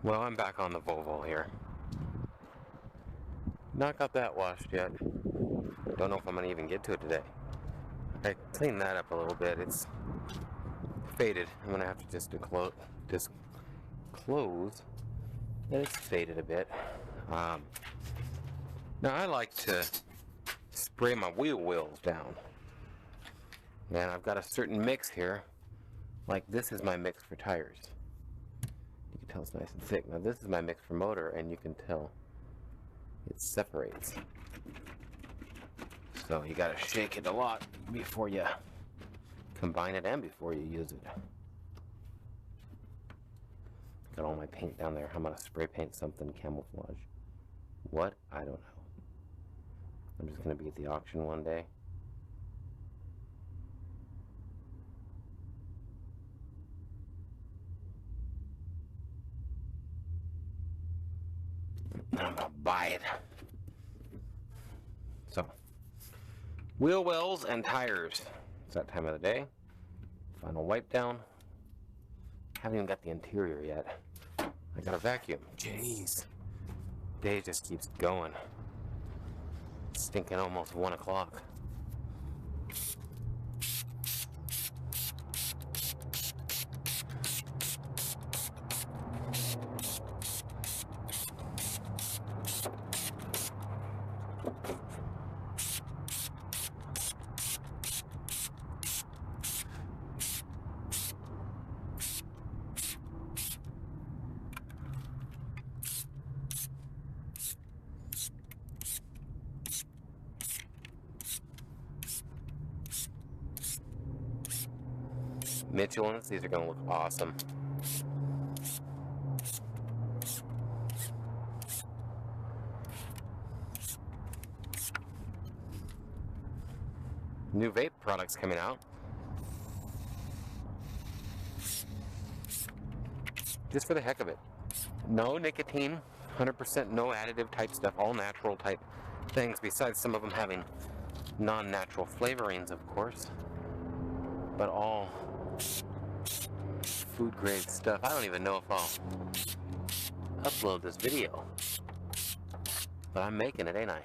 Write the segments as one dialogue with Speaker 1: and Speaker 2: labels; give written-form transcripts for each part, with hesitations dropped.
Speaker 1: Well, I'm back on the Volvo here. Not got that washed yet. Don't know if I'm gonna even get to it today. I cleaned that up a little bit. It's faded. I'm gonna have to just close that it's faded a bit. Now I like to spray my wheel wells down, and I've got a certain mix here. Like this is my mix for tires. You can tell it's nice and thick. Now this is my mix for motor, and you can tell it separates. So you gotta shake it a lot before you combine it and before you use it. Got all my paint down there. I'm gonna spray paint something camouflage. What? I don't know. I'm just gonna be at the auction one day. I'm gonna buy it. So, wheel wells and tires. It's that time of the day. Final wipe down. Haven't even got the interior yet. I got a vacuum. Jeez. Day just keeps going. It's stinking almost 1 o'clock. Michelin's, these are going to look awesome. New vape products coming out. Just for the heck of it. No nicotine, 100% no additive type stuff, all natural type things, besides some of them having non-natural flavorings, of course. But all food grade stuff. I don't even know if I'll upload this video, but I'm making it, ain't I?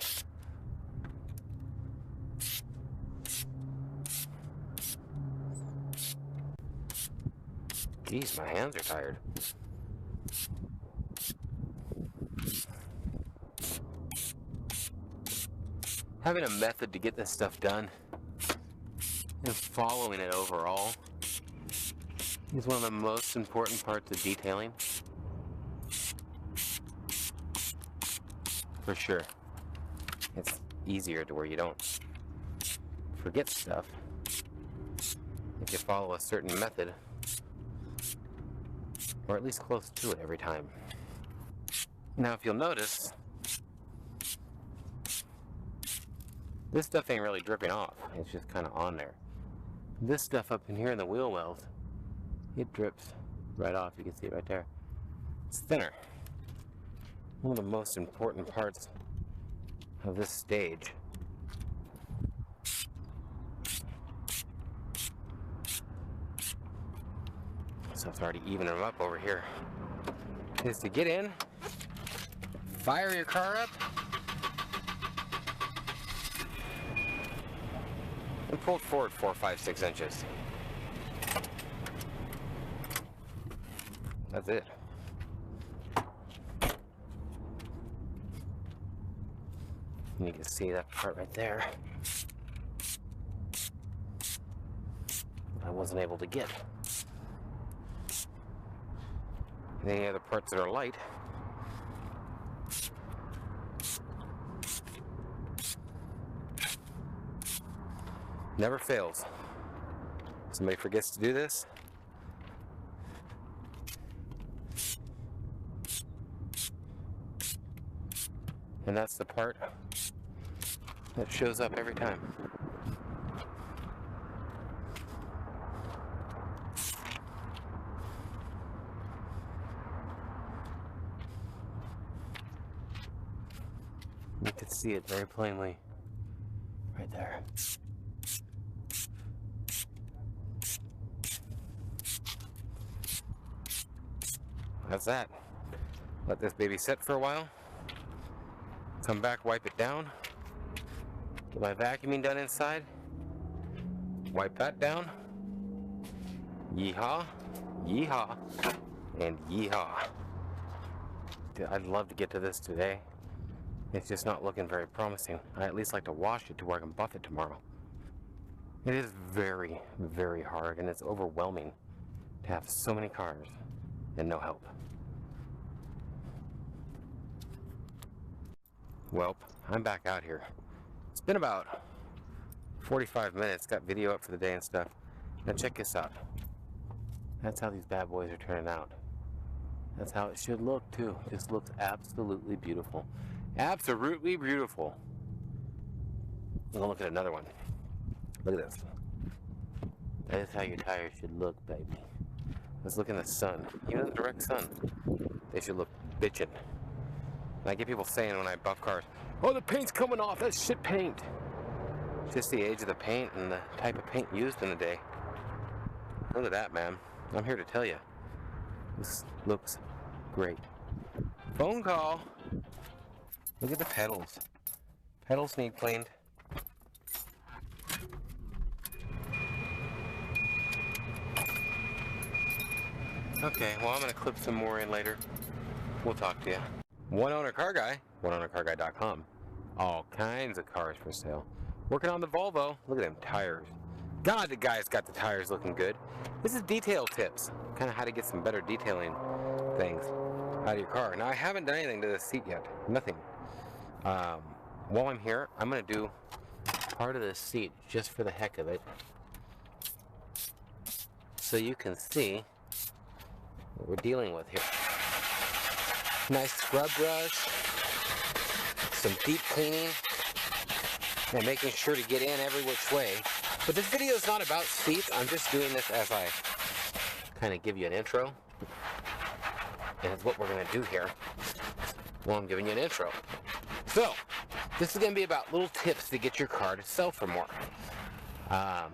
Speaker 1: Geez, my hands are tired. Having a method to get this stuff done and following it overall is one of the most important parts of detailing. For sure. It's easier to where you don't forget stuff if you follow a certain method, or at least close to it every time. Now if you'll notice, this stuff ain't really dripping off. It's just kind of on there. This stuff up in here in the wheel wells, it drips right off. You can see it right there. It's thinner. One of the most important parts of this stage stuff's already evening them up over here, is to get in, fire your car up, and pull it forward 4, 5, 6 inches. That's it. And you can see that part right there I wasn't able to get. And any other parts that are light, never fails. Somebody forgets to do this, and that's the part that shows up every time. You can see it very plainly right there. That's that. Let this baby sit for a while. Come back, wipe it down. Get my vacuuming done inside. Wipe that down. Yeehaw, yeehaw, and yeehaw. Dude, I'd love to get to this today. It's just not looking very promising. I at least like to wash it to where I can buff it tomorrow. It is very, very hard, and it's overwhelming to have so many cars and no help. Welp, I'm back out here. It's been about 45 minutes, got video up for the day and stuff. Now check this out. That's how these bad boys are turning out. That's how it should look too. Just looks absolutely beautiful. Absolutely beautiful. I'm gonna look at another one. Look at this. That is how your tires should look, baby. Let's look in the sun. Even in the direct sun, they should look bitchin'. And I get people saying when I buff cars, oh, the paint's coming off, that's shit paint. It's just the age of the paint and the type of paint used in the day. Look at that, man. I'm here to tell you. This looks great. Phone call. Look at the pedals. Pedals need cleaned. Okay, well, I'm going to clip some more in later. We'll talk to you. One Owner Car Guy, oneownercarguy.com. All kinds of cars for sale. Working on the Volvo. Look at them tires. God, the guy's got the tires looking good. This is detail tips. Kind of how to get some better detailing things out of your car. Now, I haven't done anything to this seat yet. Nothing. While I'm here, I'm going to do part of this seat just for the heck of it. So you can see what we're dealing with here. Nice scrub brush, some deep cleaning, and making sure to get in every which way. But this video is not about seats. I'm just doing this as I kind of give you an intro. And it's what we're going to do here while I'm giving you an intro. So, this is going to be about little tips to get your car to sell for more.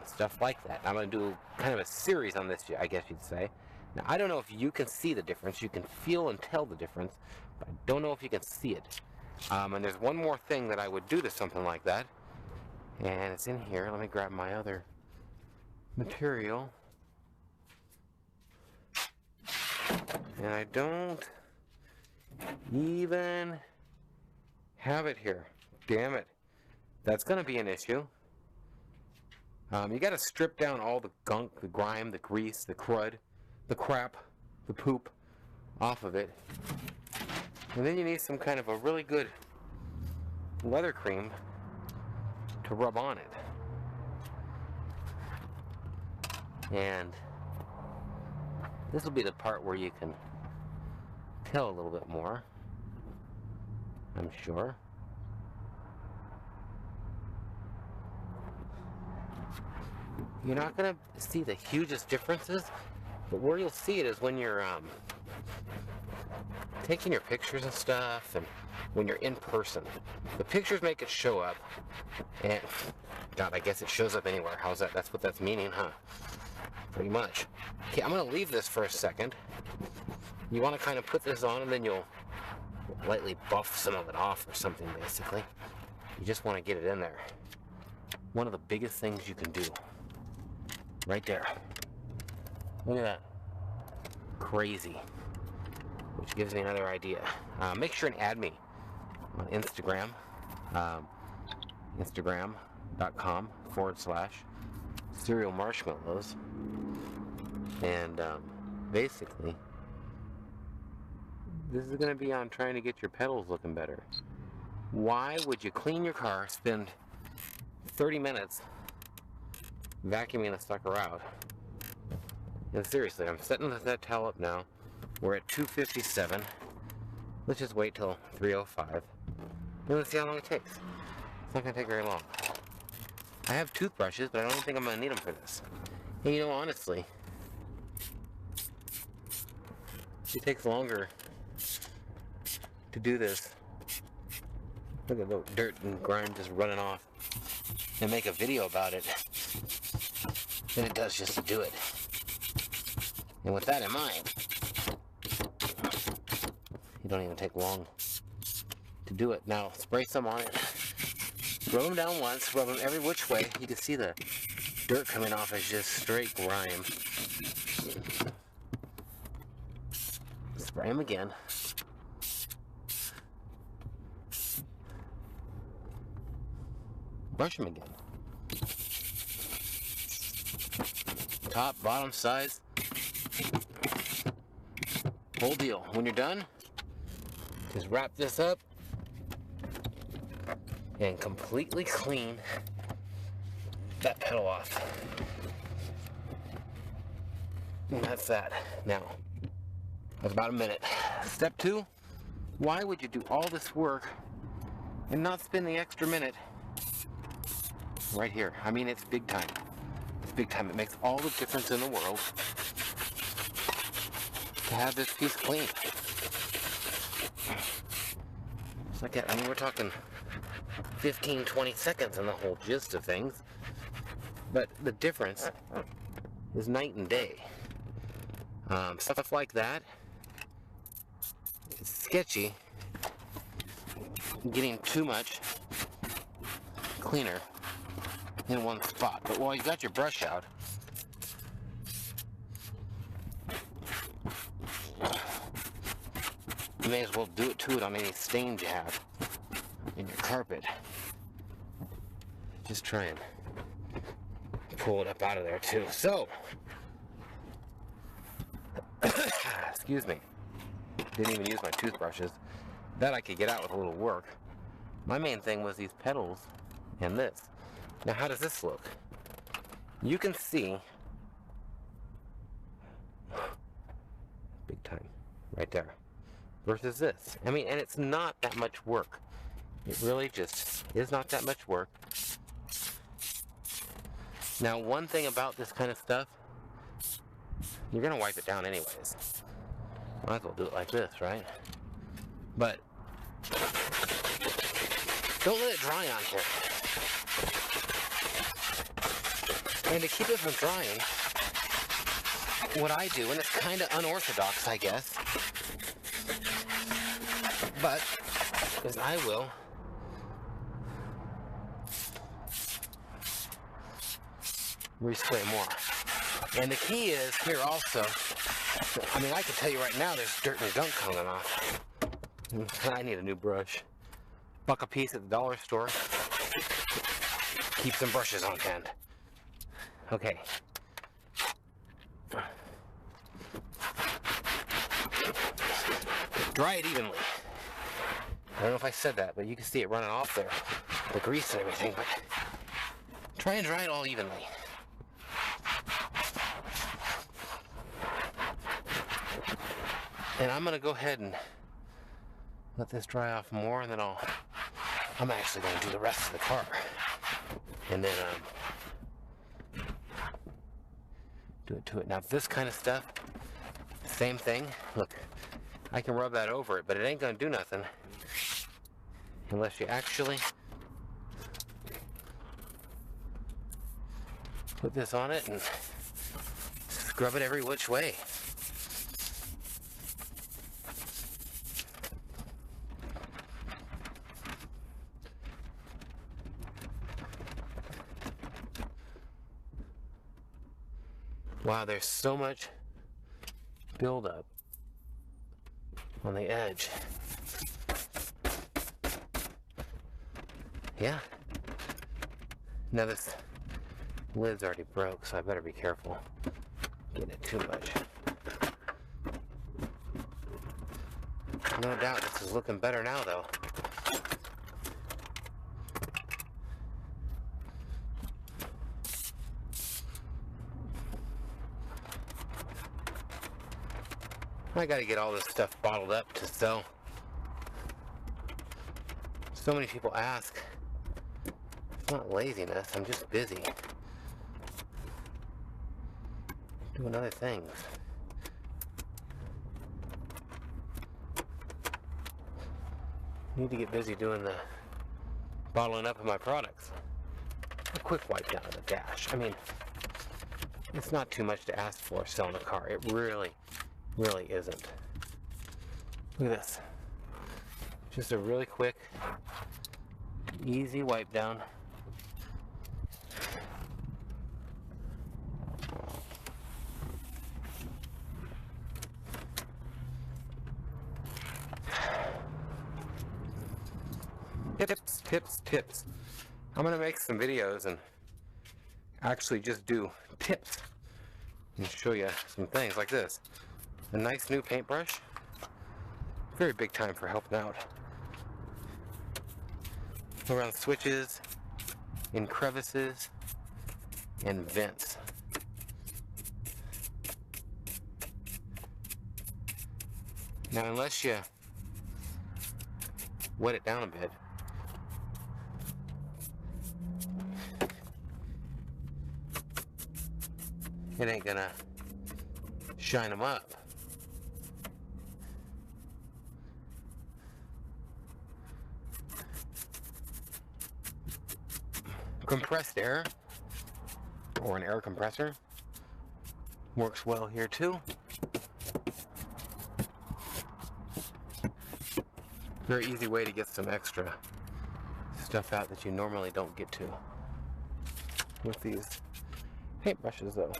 Speaker 1: Stuff like that. I'm going to do kind of a series on this, I guess you'd say. Now, I don't know if you can see the difference. You can feel and tell the difference, but I don't know if you can see it. And there's one more thing that I would do to something like that, and it's in here. Let me grab my other material. And I don't even have it here. Damn it. That's going to be an issue. You got to strip down all the gunk, the grime, the grease, the crud, the crap, the poop off of it. And then you need some kind of a really good leather cream to rub on it. And this will be the part where you can tell a little bit more, I'm sure. You're not going to see the hugest differences, but where you'll see it is when you're taking your pictures and stuff, and when you're in person. The pictures make it show up, and God, I guess it shows up anywhere. How's that? That's what that's meaning, huh? Pretty much. Okay, I'm going to leave this for a second. You want to kind of put this on, and then you'll lightly buff some of it off or something, basically. You just want to get it in there. One of the biggest things you can do. Right there. Look at that. Crazy. Which gives me another idea. Make sure and add me on Instagram. Instagram.com/cereal marshmallows. And basically, this is going to be on trying to get your pedals looking better. Why would you clean your car, spend 30 minutes vacuuming the sucker out? And seriously, I'm setting that towel up now. We're at 2:57. Let's just wait till 3:05. And let's see how long it takes. It's not going to take very long. I have toothbrushes, but I don't think I'm going to need them for this. And you know, honestly, it takes longer to do this. Look at the dirt and grime just running off, and make a video about it than it does just to do it. And with that in mind, You don't even take long to do it. Now, spray some on it. Rub them down once, rub them every which way. You can see the dirt coming off is just straight grime. Spray them again. Brush them again. Top, bottom, sides. Whole deal. When you're done, just wrap this up and completely clean that pedal off. And that's that. Now, that's about a minute. Step 2, why would you do all this work and not spend the extra minute right here? I mean, it's big time. It's big time. It makes all the difference in the world to have this piece clean. It's like that. I mean, we're talking 15, 20 seconds in the whole gist of things. But the difference is night and day. Stuff like that, it's sketchy getting too much cleaner in one spot. But while you got your brush out, you may as well do it to it on any stains you have in your carpet. Just try and pull it up out of there too. So, excuse me, didn't even use my toothbrushes. That I could get out with a little work. My main thing was these pedals and this. Now, how does this look? You can see big time right there versus this. I mean, and it's not that much work. It really just is not that much work. Now, one thing about this kind of stuff, you're gonna wipe it down anyways. Might as well do it like this, right? But don't let it dry on here. And to keep it from drying, what I do, and it's kind of unorthodox, I guess, but is I will respray more. And the key is here also, I mean, I can tell you right now there's dirt and gunk coming off. I need a new brush. Buck a piece at the dollar store. Keep some brushes on hand. Okay. Dry it evenly. I don't know if I said that, but you can see it running off there. The grease and everything, but try and dry it all evenly. And I'm gonna go ahead and let this dry off more, and then I'm actually gonna do the rest of the car. And then do it to it. Now this kind of stuff, same thing. Look, I can rub that over it, but it ain't gonna do nothing unless you actually put this on it and scrub it every which way. Wow, there's so much buildup on the edge. Yeah. Now this lid's already broke, so I better be careful getting it too much. No doubt this is looking better now, though. I gotta get all this stuff bottled up to sell. So many people ask. It's not laziness, I'm just busy doing other things. Need to get busy doing the bottling up of my products. A quick wipe down of the dash. I mean, it's not too much to ask for selling a car. It really isn't. Look at this. Just a really quick, easy wipe down. Tips. I'm gonna make some videos and actually just do tips and show you some things like this. A nice new paintbrush. Very big time for helping out around switches, in crevices, and vents. Now, unless you wet it down a bit, it ain't gonna shine them up. Compressed air, or an air compressor, works well here too. Very easy way to get some extra stuff out that you normally don't get to with these paintbrushes though.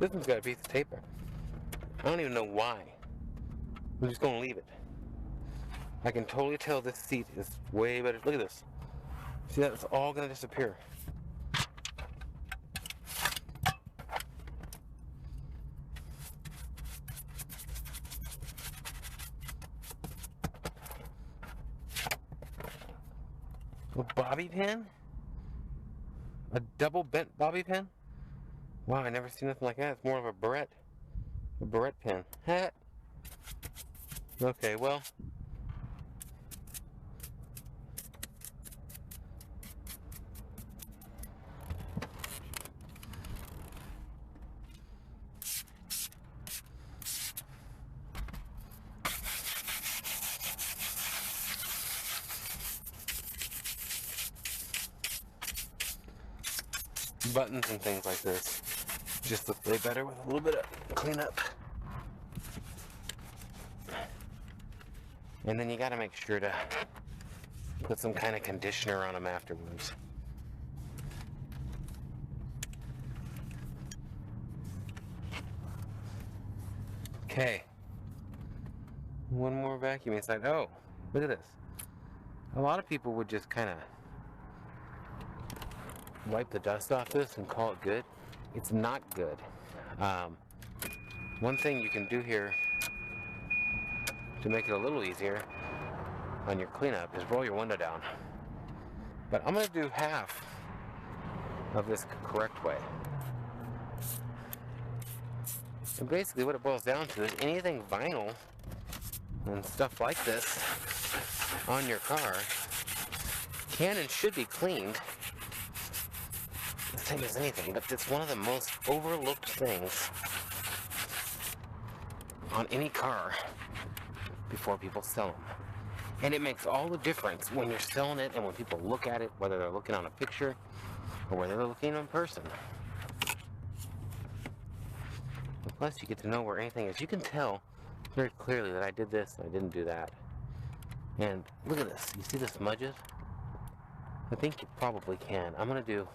Speaker 1: This one's got a piece of tape. I don't even know why. I'm just going to leave it. I can totally tell this seat is way better. Look at this. See, that's all going to disappear. A bobby pin? A double bent bobby pin? Wow, I never seen nothing like that. It's more of a barrette pin. Okay, well. Buttons and things like this just look way better with a little bit of cleanup. And then you got to make sure to put some kind of conditioner on them afterwards. Okay. One more vacuum inside. Oh, look at this. A lot of people would just kind of wipe the dust off this and call it good. It's not good. One thing you can do here to make it a little easier on your cleanup is roll your window down. But I'm going to do half of this correct way. And basically what it boils down to is anything vinyl and stuff like this on your car can and should be cleaned the same as anything, but it's one of the most overlooked things on any car before people sell them. And it makes all the difference when you're selling it and when people look at it, whether they're looking on a picture or whether they're looking in person. And plus, you get to know where anything is. You can tell very clearly that I did this and I didn't do that. And look at this. You see the smudges? I think you probably can. I'm going to do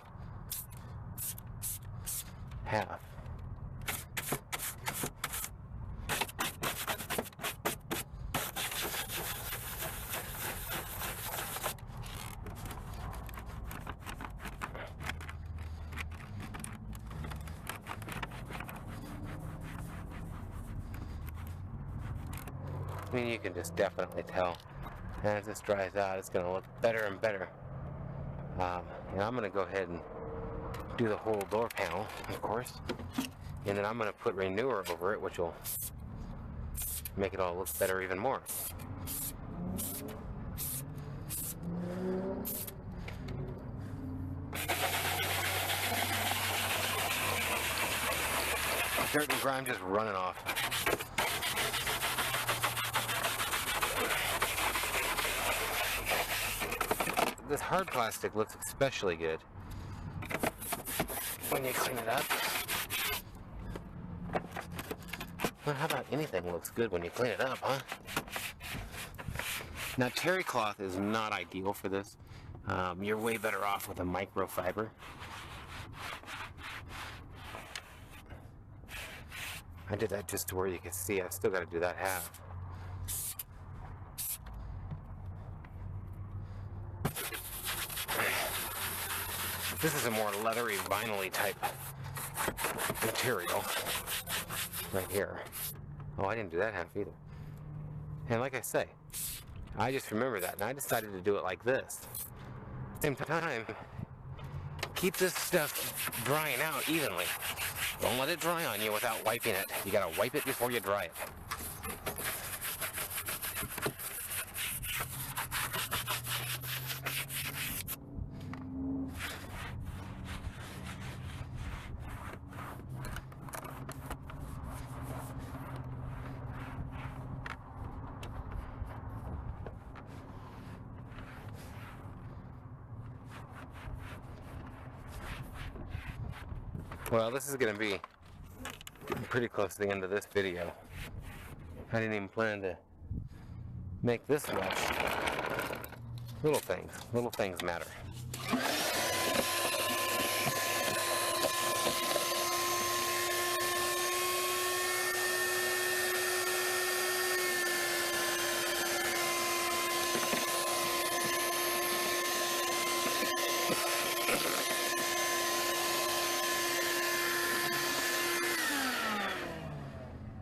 Speaker 1: half. I mean, you can just definitely tell. And as this dries out, it's going to look better and better. And I'm going to go ahead and do the whole door panel, of course. And then I'm going to put Renewer over it, which will make it all look better even more. Dirt and grime just running off. This hard plastic looks especially good when you clean it up. Well, how about anything looks good when you clean it up, huh? Now, terry cloth is not ideal for this. You're way better off with a microfiber. I did that just to where you can see. I still got to do that half. This is a more leathery, vinyl-y type material right here. Oh, I didn't do that half either. And like I say, I just remember that, and I decided to do it like this. Same time, keep this stuff drying out evenly. Don't let it dry on you without wiping it. You gotta wipe it before you dry it. Well, this is going to be pretty close to the end of this video. I didn't even plan to make this much. Little things matter.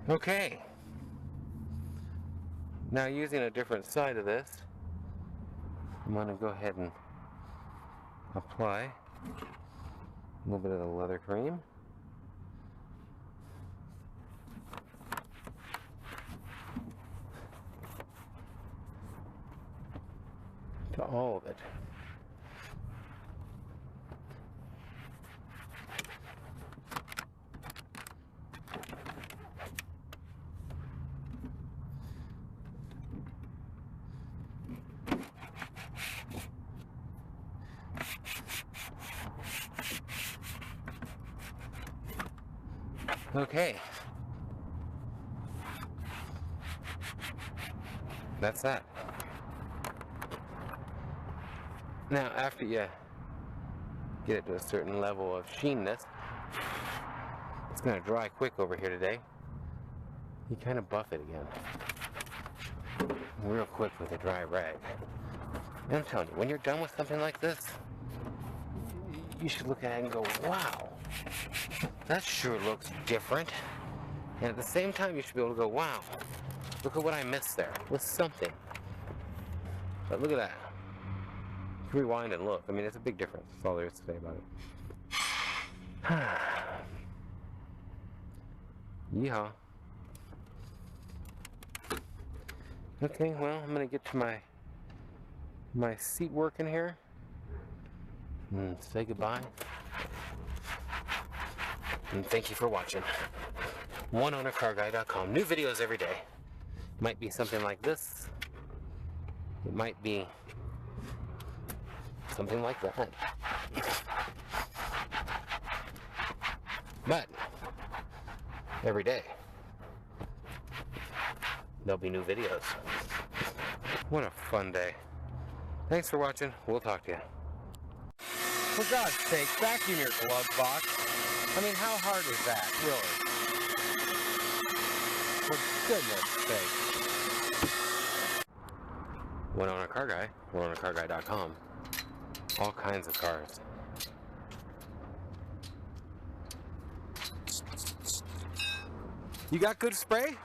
Speaker 1: Okay, now using a different side of this, I'm going to go ahead and apply a little bit of the leather cream. To all of it. Okay, that's that. Now, after you get it to a certain level of sheenness, it's going to dry quick over here today. You kind of buff it again, real quick with a dry rag. And I'm telling you, when you're done with something like this, you should look at it and go, wow. That sure looks different. And at the same time, you should be able to go, wow, look at what I missed there with something. But look at that. Rewind and look. I mean, it's a big difference. That's all there is to say about it. Yeehaw. Okay, well, I'm going to get to my seat working here. And say goodbye. And thank you for watching. OneOwnerCarGuy.com. New videos every day. Might be something like this. It might be something like that. But every day there'll be new videos. What a fun day. Thanks for watching. We'll talk to you. For God's sake, vacuum your glove box. I mean, how hard is that, really? For goodness sake. One Owner Car Guy, OneOwnerCarGuy.com. All kinds of cars. You got good spray?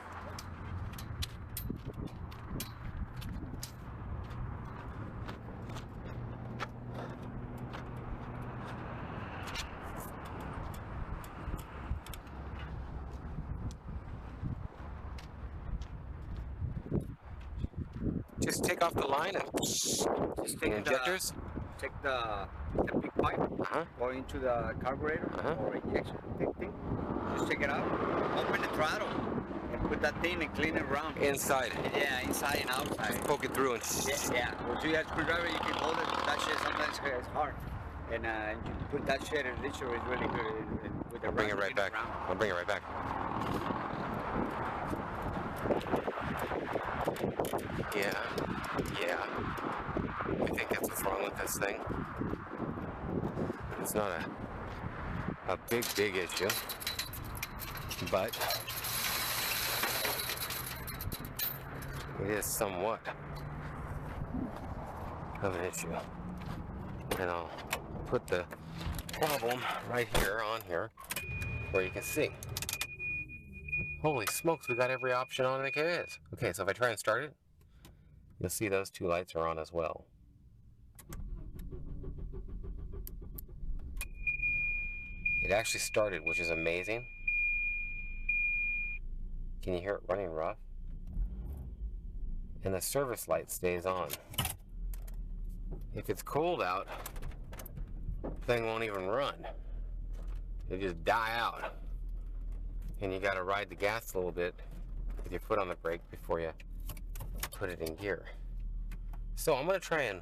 Speaker 1: Just take off the line and just take the injectors?
Speaker 2: Take the big pipe, go into the carburetor or injection thing. Just take it out, open the throttle, and put that thing and clean it around.
Speaker 1: Inside?
Speaker 2: Yeah, inside and outside.
Speaker 1: Poke it through and...
Speaker 2: Yeah. Well, so you have a screwdriver, you can hold it, but that shit sometimes it's hard. And you put that shit in the literally is really good.
Speaker 1: I'll bring it right back. I'll bring it right back. Yeah. I think that's what's wrong with this thing. It's not a big issue, but it is somewhat of an issue. And I'll put the problem right here on here where you can see. Holy smokes, we got every option on like it is. Okay, so if I try and start it, you'll see those two lights are on as well. It actually started, which is amazing. Can you hear it running rough? And the service light stays on. If it's cold out, the thing won't even run. It'll just die out. And you gotta ride the gas a little bit with your foot on the brake before you put it in gear. So I'm gonna try and...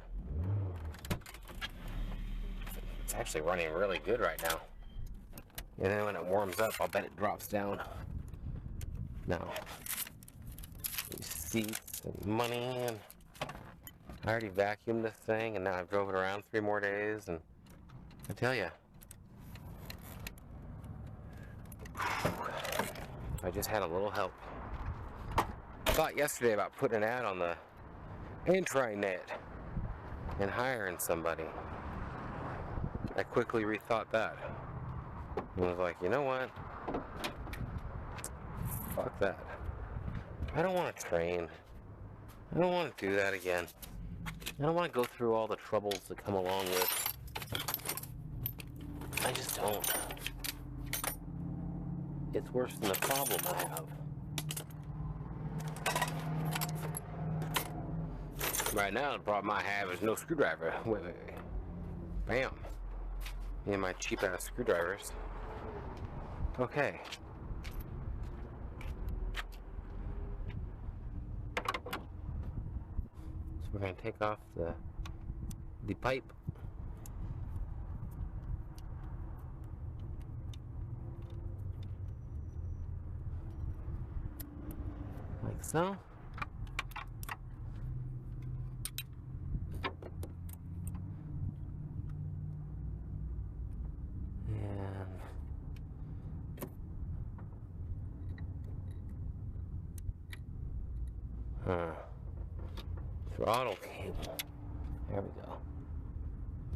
Speaker 1: It's actually running really good right now. And then when it warms up, I'll bet it drops down. Now, receipts and money, and I already vacuumed this thing, and now I've drove it around 3 more days, and I tell you, if I just had a little help. I thought yesterday about putting an ad on the intranet and hiring somebody. I quickly rethought that. And was like, you know what? Fuck that. I don't want to train. I don't want to do that again. I don't want to go through all the troubles that come along with. I just don't. It's worse than the problem I have. Right now, the problem I have is no screwdriver with it. Bam. Me and my cheap ass screwdrivers. Okay. So we're going to take off the pipe. Like so. Throttle cable. There we go.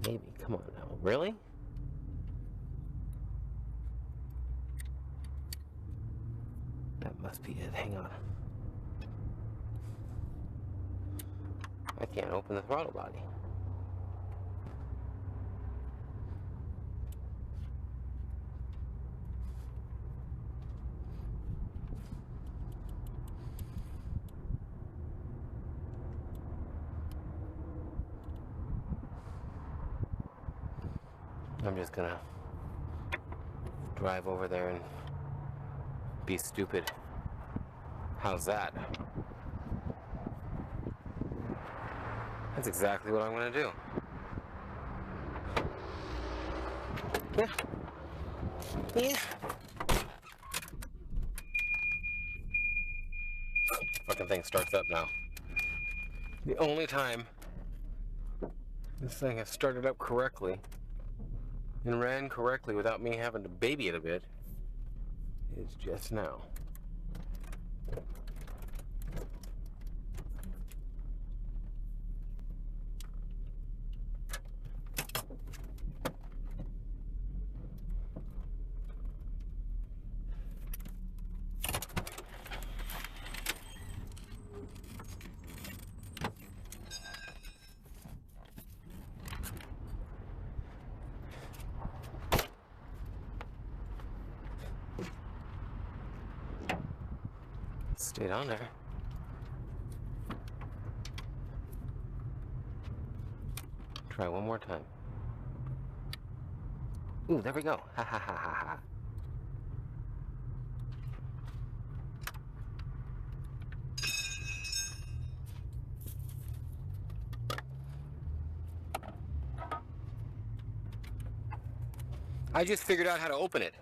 Speaker 1: Maybe. Come on now. Really? That must be it. Hang on. I can't open the throttle body. I'm just gonna drive over there and be stupid. How's that? That's exactly what I'm gonna do. Yeah. Fucking thing starts up now. The only time this thing has started up correctly and ran correctly without me having to baby it a bit is just now. Stayed on there. Try one more time. Ooh, there we go. Ha ha ha ha ha. I just figured out how to open it.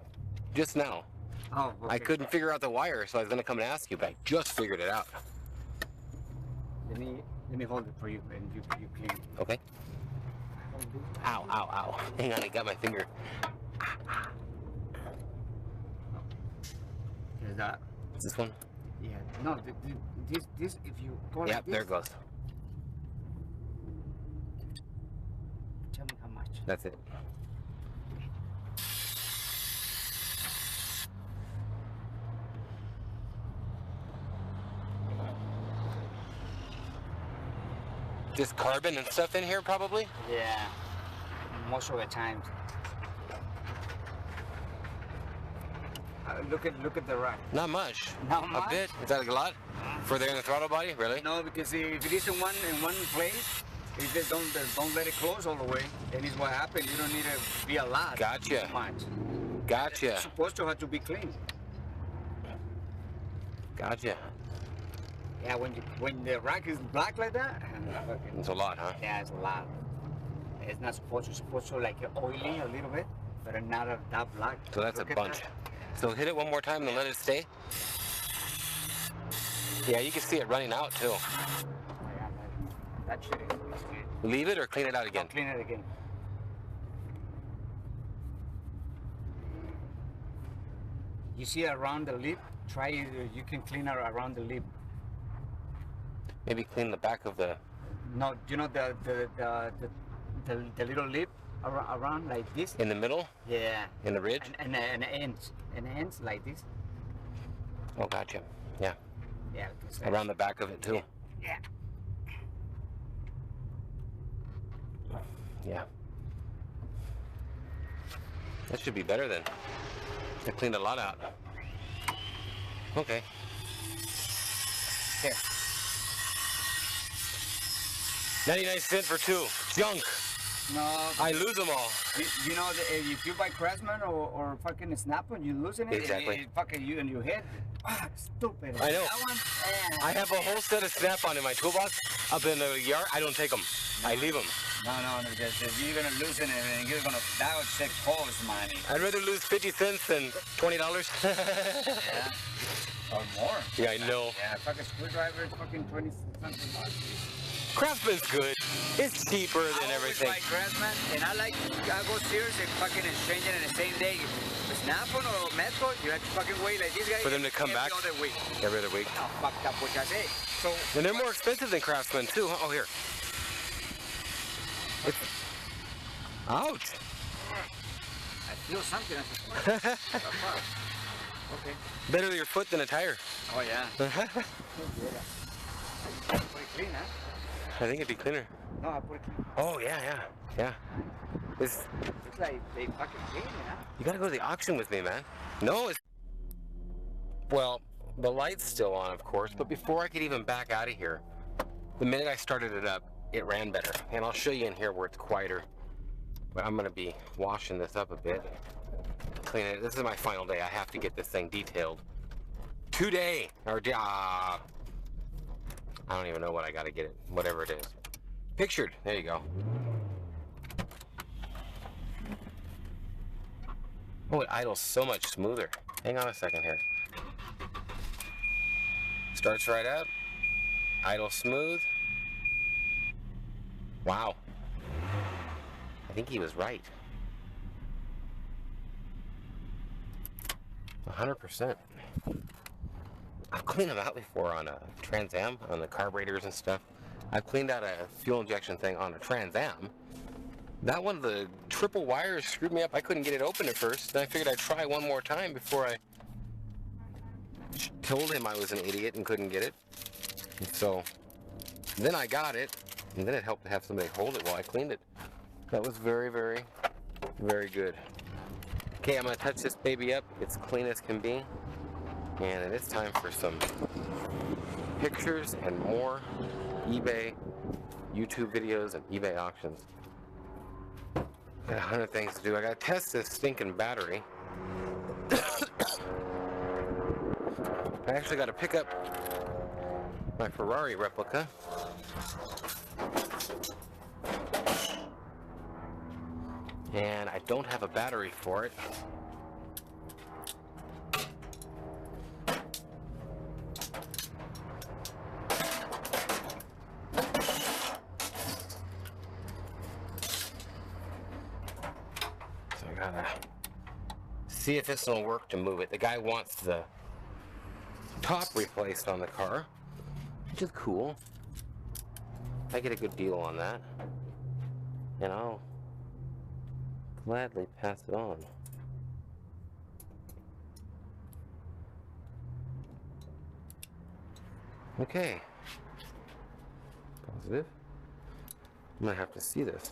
Speaker 1: Just now.
Speaker 2: Oh, okay.
Speaker 1: I couldn't figure out the wire, so I was going to come and ask you, but I just figured it out.
Speaker 2: let me hold it for you, and you clean it.
Speaker 1: Okay. Ow, ow, ow. Hang on, I got my finger.
Speaker 2: Here's that.
Speaker 1: Is this one?
Speaker 2: Yeah. No, this if you go like
Speaker 1: Yep,
Speaker 2: this.
Speaker 1: there it goes.
Speaker 2: Tell me how much.
Speaker 1: That's it. Just carbon and stuff in here, probably?
Speaker 2: Yeah. Most of the time. Look at the rack.
Speaker 1: Not much.
Speaker 2: Not much?
Speaker 1: A bit. Is that a lot? Further in the throttle body? Really?
Speaker 2: No, because if it is in one place, if they don't let it close all the way, then it's what happened. You don't need to be a lot.
Speaker 1: Gotcha.
Speaker 2: Too much.
Speaker 1: Gotcha.
Speaker 2: It's supposed to have to be clean.
Speaker 1: Gotcha.
Speaker 2: Yeah, when the rack is black like that,
Speaker 1: It's a lot, huh?
Speaker 2: yeah, it's a lot. It's not supposed to. It's supposed to like oily a little bit, but not that black.
Speaker 1: So that's
Speaker 2: Look
Speaker 1: a
Speaker 2: at
Speaker 1: bunch.
Speaker 2: that.
Speaker 1: So hit it one more time and then let it stay. Yeah, you can see it running out too.
Speaker 2: Oh, yeah, that shit is good.
Speaker 1: Leave it or clean it out again?
Speaker 2: I'll clean it again. You see around the lip? Try you can clean it around the lip.
Speaker 1: Maybe clean the back of the...
Speaker 2: No, you know the little lip around like this?
Speaker 1: In the middle?
Speaker 2: Yeah.
Speaker 1: In the ridge?
Speaker 2: And ends like this.
Speaker 1: Oh, gotcha. Yeah.
Speaker 2: Yeah.
Speaker 1: Around the back of it too.
Speaker 2: Yeah.
Speaker 1: Yeah. That should be better then. I cleaned a lot out. Okay.
Speaker 2: Here.
Speaker 1: 99 cents for two. Junk.
Speaker 2: No.
Speaker 1: I lose them all.
Speaker 2: You know, if you buy Craftsman or fucking Snap-on, you losing it.
Speaker 1: Exactly.
Speaker 2: And fucking you in your head. Ah, stupid.
Speaker 1: I know.
Speaker 2: That one,
Speaker 1: I have a whole set of Snap-on in my toolbox up in the yard. I don't take them. I leave them.
Speaker 2: No, because if you're gonna lose it and you're gonna, that would take cost money.
Speaker 1: I'd rather lose 50 cents than $20.
Speaker 2: Yeah. Or more.
Speaker 1: Yeah, I know.
Speaker 2: Yeah, fucking screwdriver is fucking 20 something bucks.
Speaker 1: Craftsman's good. It's cheaper than everything.
Speaker 2: I always buy Craftsman, and I go Sears and fucking exchange it in the same day. Snap-on or Metro, you have to fucking wait like these guys.
Speaker 1: For them to come back?
Speaker 2: Every other week.
Speaker 1: Every other week.
Speaker 2: How fucked up was I say? So,
Speaker 1: And they're more expensive than Craftsman too. Oh, here. Ouch.
Speaker 2: I feel something. Okay.
Speaker 1: Better to your foot than a tire.
Speaker 2: Oh, yeah. Pretty clean, huh?
Speaker 1: I think it'd be cleaner.
Speaker 2: No, I put it clean.
Speaker 1: Oh, yeah. It's,
Speaker 2: Looks like they fucking clean it, huh?
Speaker 1: you gotta go to the auction with me, man. No, it's... Well, the light's still on, of course, but before I could even back out of here, the minute I started it up, it ran better. And I'll show you in here where it's quieter. But I'm gonna be washing this up a bit. Cleaning it. This is my final day. I have to get this thing detailed. Today! Or, I don't even know what I gotta get it. Whatever it is. Pictured. There you go. Oh, it idles so much smoother. Hang on a second here. Starts right up. Idle smooth. Wow. I think he was right. 100%. I've cleaned them out before on a Trans Am, on the carburetors and stuff. I've cleaned out a fuel injection thing on a Trans Am. That one, the triple wires screwed me up. I couldn't get it open at first. Then I figured I'd try one more time before I told him I was an idiot and couldn't get it. And so then I got it, and then it helped to have somebody hold it while I cleaned it. That was very, very, very good. Okay, I'm gonna touch this baby up. It's clean as can be. And it is time for some pictures and more eBay, YouTube videos, and eBay auctions. Got 100 things to do. I gotta test this stinking battery. I actually gotta pick up my Ferrari replica. And I don't have a battery for it. gotta see if this will work to move it. The guy wants the top replaced on the car, which is cool. I get a good deal on that, and I'll gladly pass it on. Okay. Positive. I'm gonna have to see this.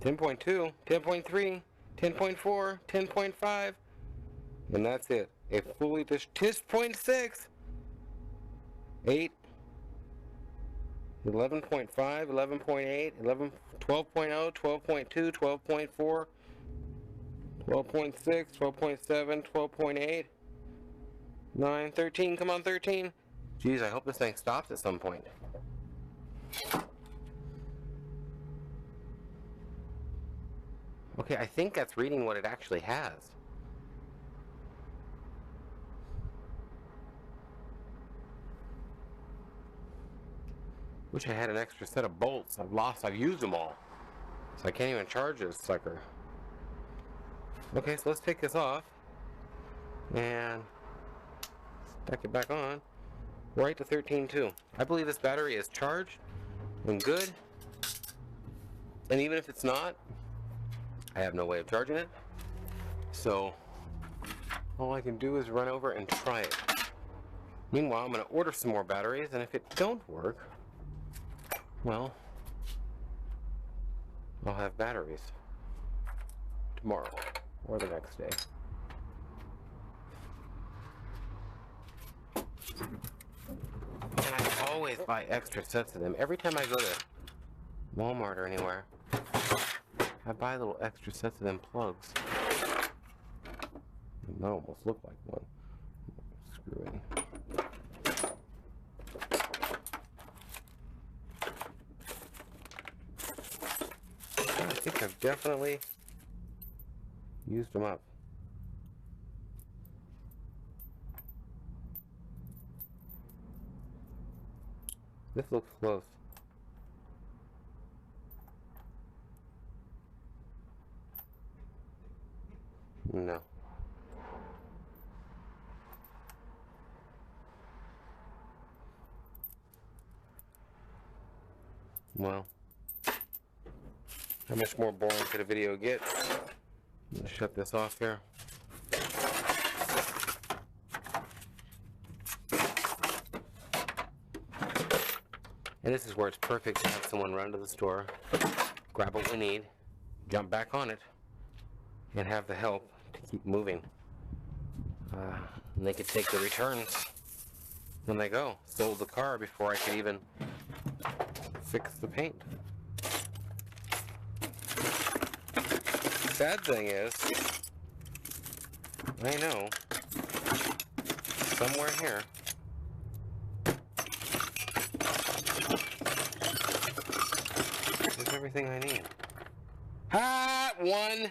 Speaker 1: Ten 10.2, 10.3, 10.4, 10.5, and that's it. A fully 10.6, 8, 11.5, 11.8, 11, 12.0, 12.2, 12.4, 12.6, 12.7, 12.8, 9, 13, come on 13. Jeez, I hope this thing stops at some point. Okay, I think that's reading what it actually has. Wish I had an extra set of bolts. I've used them all. So I can't even charge this sucker. Okay, so let's take this off and stuck it back on. Right to 13.2. I believe this battery is charged and good. And even if it's not, I have no way of charging it. So all I can do is run over and try it. Meanwhile, I'm going to order some more batteries, and if it don't work, well, I'll have batteries tomorrow or the next day. And I always buy extra sets of them. Every time I go to Walmart or anywhere, I buy little extra sets of them plugs. That almost look like one. Screw in. I think I've definitely used them up. This looks close. No. Well, how much more boring could a video get? I'm gonna shut this off here. And this is where it's perfect to have someone run to the store, grab what we need, jump back on it, and have the help to keep moving. And they could take the returns when they go. Sold the car before I could even fix the paint. Sad thing is, I know somewhere here there's everything I need. Hot one.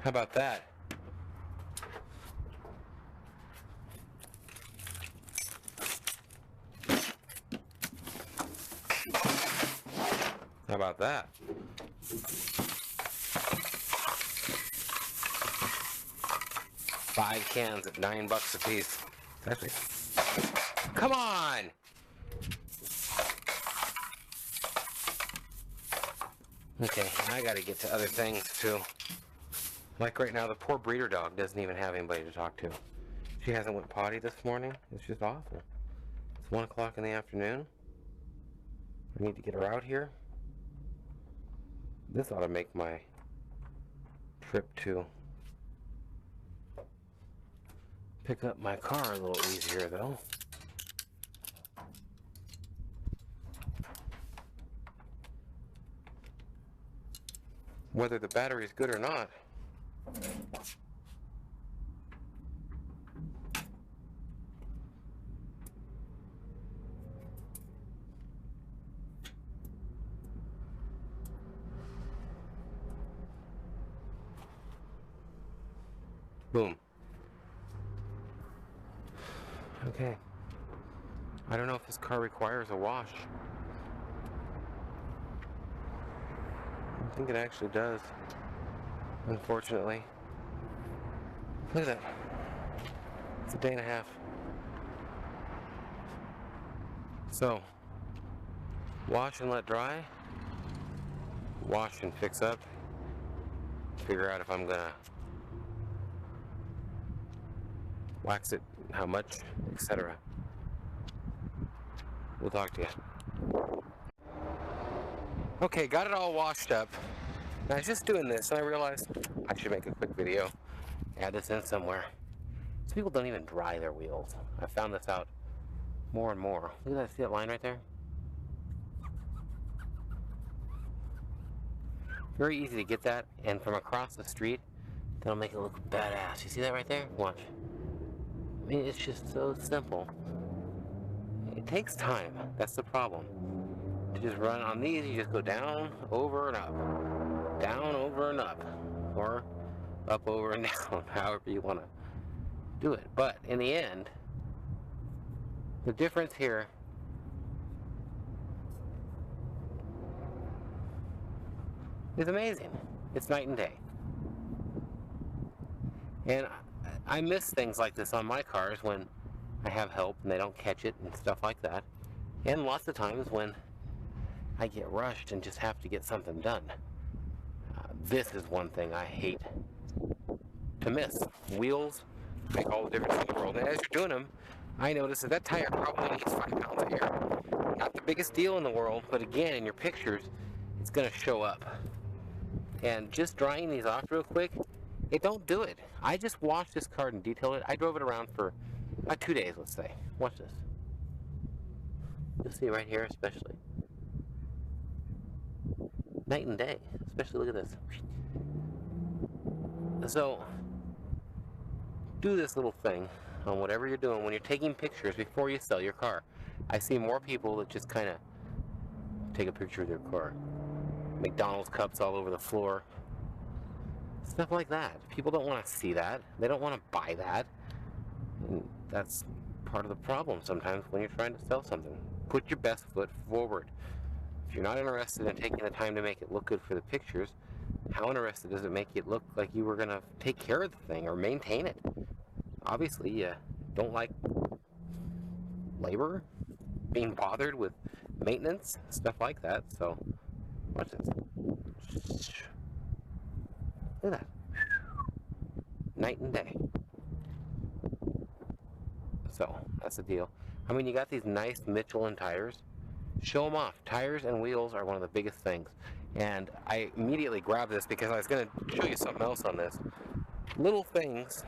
Speaker 1: How about that? How about that? Five cans at $9 a piece. Actually, come on! Okay, I gotta get to other things too. Like right now, the poor breeder dog doesn't even have anybody to talk to. She hasn't went potty this morning. It's just awful. It's 1 o'clock in the afternoon. I need to get her out here. This ought to make my trip to pick up my car a little easier though. Whether the battery's good or not. Boom. Okay. I don't know if this car requires a wash. I think it actually does. Unfortunately. Look at that. It's a day and a half. So, wash and let dry. Wash and fix up. Figure out if I'm gonna wax it, how much, etc. We'll talk to you. Okay, got it all washed up. And I was just doing this and I realized I should make a quick video. Add this in somewhere. Some people don't even dry their wheels. I found this out more and more. Look at that, see that line right there? Very easy to get that, and from across the street, that'll make it look badass. You see that right there? Watch. I mean, it's just so simple. It takes time. That's the problem. To just run on these, you just go down, over, and up. Down, over, and up. Or up, over, and down, however you want to do it. But in the end, the difference here is amazing. It's night and day. And I miss things like this on my cars when I have help and they don't catch it and stuff like that. And lots of times when I get rushed and just have to get something done. This is one thing I hate to miss. Wheels make all the difference in the world. And as you're doing them, I notice that tire probably needs 5 pounds of air. Not the biggest deal in the world, but again, in your pictures, it's going to show up. And just drying these off real quick, it don't do it. I just washed this car and detailed it. I drove it around for about 2 days, let's say. Watch this. You'll see right here, especially. Night and day. Especially, look at this. So, do this little thing on whatever you're doing when you're taking pictures before you sell your car. I see more people that just kind of take a picture of their car. McDonald's cups all over the floor. Stuff like that. People don't want to see that. They don't want to buy that. And that's part of the problem sometimes when you're trying to sell something. Put your best foot forward. If you're not interested in taking the time to make it look good for the pictures, how interested does it make it look like you were going to take care of the thing or maintain it? Obviously, you don't like labor, being bothered with maintenance, stuff like that. So, watch this. Look at that. Night and day. So, that's the deal. I mean, you got these nice Michelin tires. Show them off. Tires and wheels are one of the biggest things. And I immediately grabbed this because I was going to show you something else on this. Little things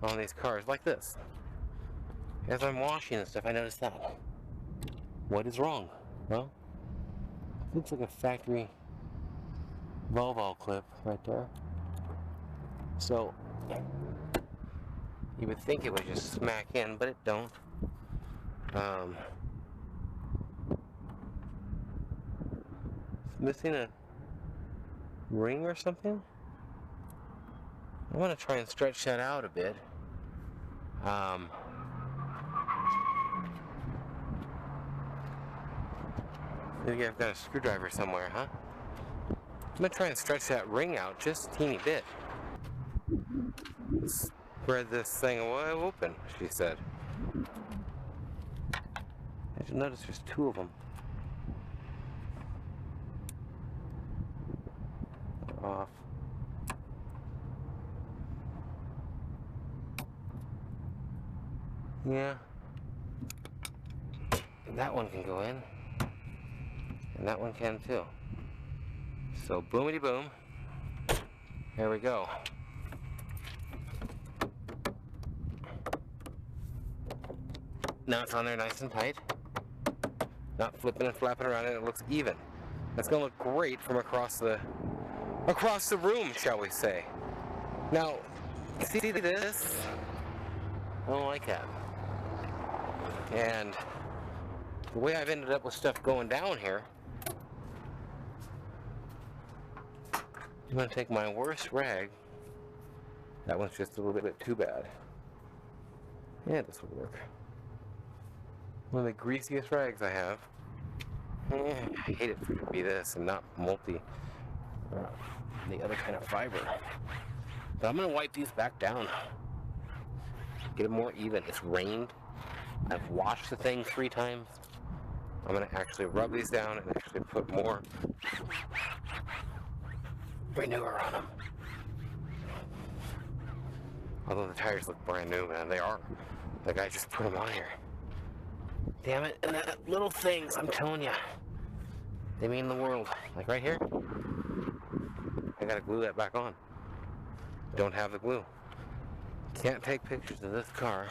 Speaker 1: on these cars, like this. As I'm washing and stuff, I noticed that. What is wrong? Well, it looks like a factory Volvo clip right there. So, you would think it would just smack in, but it don't. It's missing a ring or something. I want to try and stretch that out a bit. Maybe I've got a screwdriver somewhere, huh? I'm gonna try and stretch that ring out just a teeny bit. Spread this thing wide open, she said. I just noticed there's 2 of them. Yeah. And that one can go in. And that one can too. So boomity boom. There we go. Now it's on there nice and tight. Not flipping and flapping around, and it looks even. That's gonna look great from across the room, shall we say. Now, see this? I don't like that. And the way I've ended up with stuff going down here, I'm gonna take my worst rag. That one's just a little bit too bad. Yeah, this will work. One of the greasiest rags I have. I hate it for it to be this and not the other kind of fiber. But I'm gonna wipe these back down. Get it more even. It's rained. I've washed the thing 3 times. I'm gonna actually rub these down and actually put more renewal on them. Although the tires look brand new, man. They are. The guy just put them on here. Damn it, and that little things, I'm telling you, they mean the world. Like right here, I gotta glue that back on. Don't have the glue. Can't take pictures of this car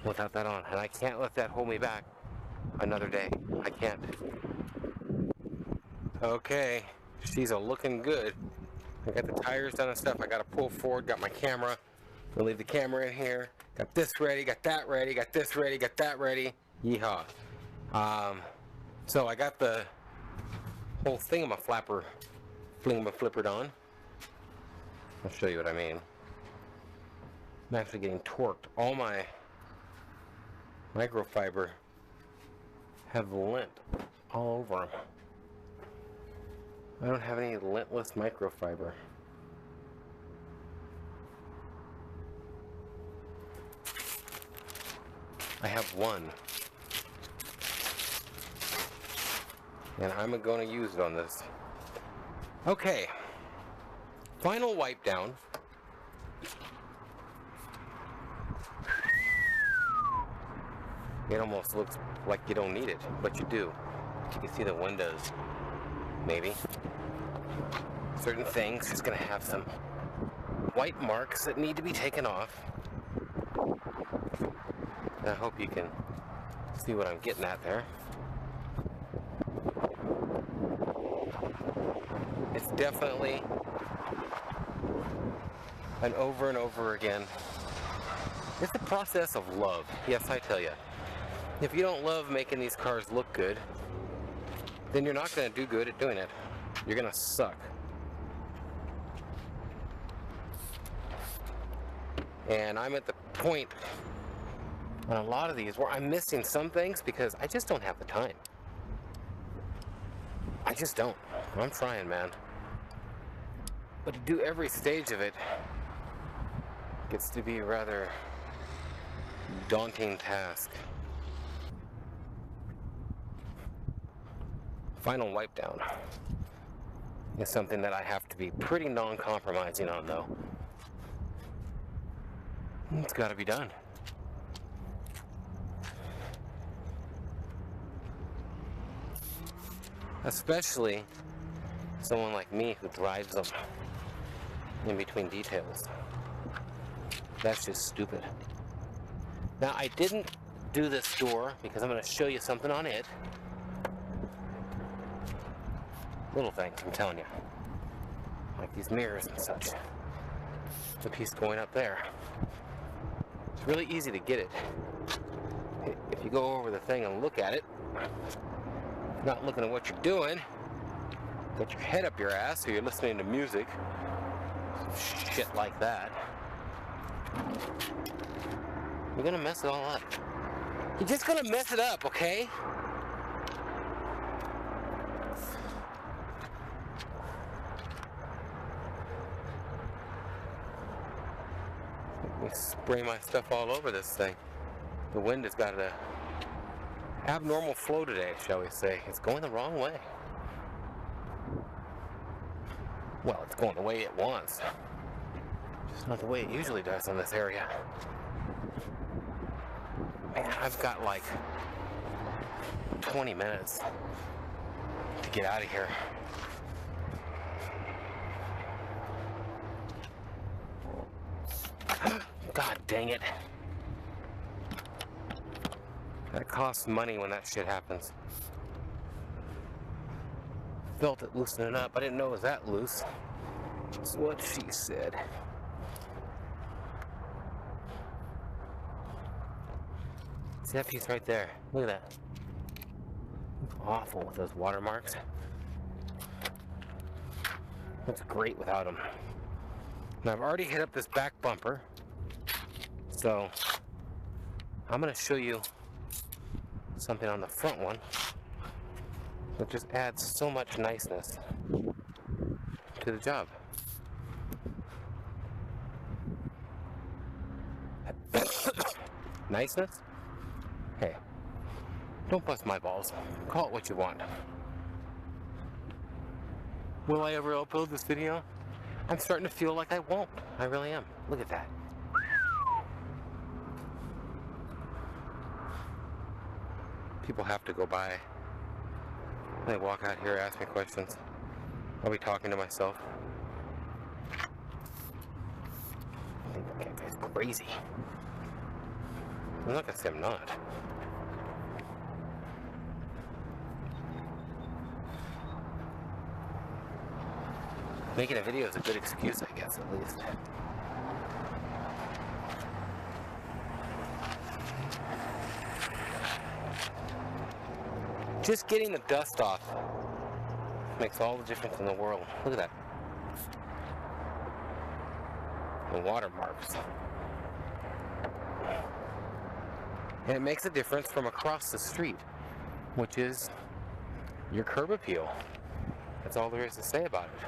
Speaker 1: without that on, and I can't let that hold me back another day. I can't. Okay, she's a looking good. I got the tires done and stuff. I gotta pull forward, got my camera. We'll leave the camera in here. Got this ready, got that ready, got this ready, got that ready. Yeehaw. So I got the whole thingamaflapper, flippered on. I'll show you what I mean. I'm actually getting torqued. All my microfiber have lint all over them. I don't have any lintless microfiber. I have one. And I'm going to use it on this. Okay. Final wipe down. It almost looks like you don't need it, but you do. You can see the windows. Maybe. Certain things just going to have some white marks that need to be taken off. I hope you can see what I'm getting at there. It's definitely an over and over again. It's a process of love. Yes, I tell you. If you don't love making these cars look good, then you're not going to do good at doing it. You're going to suck. And I'm at the point on a lot of these where I'm missing some things because I just don't have the time. I just don't. I'm trying, man. But to do every stage of it gets to be a rather daunting task. Final wipe down is something that I have to be pretty non-compromising on, though. It's got to be done. Especially someone like me who drives them in between details. That's just stupid. Now, I didn't do this door because I'm going to show you something on it. Little things, I'm telling you. Like these mirrors and such. There's a piece going up there. It's really easy to get it. If you go over the thing and look at it, not looking at what you're doing, get your head up your ass, or you're listening to music, shit like that, you're gonna mess it all up. You're just gonna mess it up, okay? Let me spray my stuff all over this thing. The wind has got a abnormal flow today, shall we say. It's going the wrong way. Well, it's going the way it wants. Just not the way it usually does in this area. Man, I've got like 20 minutes to get out of here. God dang it. That costs money when that shit happens. Felt it loosening up. I didn't know it was that loose. That's what she said. See that piece right there? Look at that. It's awful with those watermarks. It's great without them. Now I've already hit up this back bumper, so I'm going to show you something on the front one that just adds so much niceness to the job. Niceness? Hey, don't bust my balls. Call it what you want. Will I ever upload this video? I'm starting to feel like I won't. I really am. Look at that. People have to go by. They walk out here, ask me questions. I'll be talking to myself. I think that guy's crazy. I'm not gonna say I'm not. Making a video is a good excuse, I guess, at least. Just getting the dust off makes all the difference in the world. Look at that. The watermarks. And it makes a difference from across the street, which is your curb appeal. That's all there is to say about it.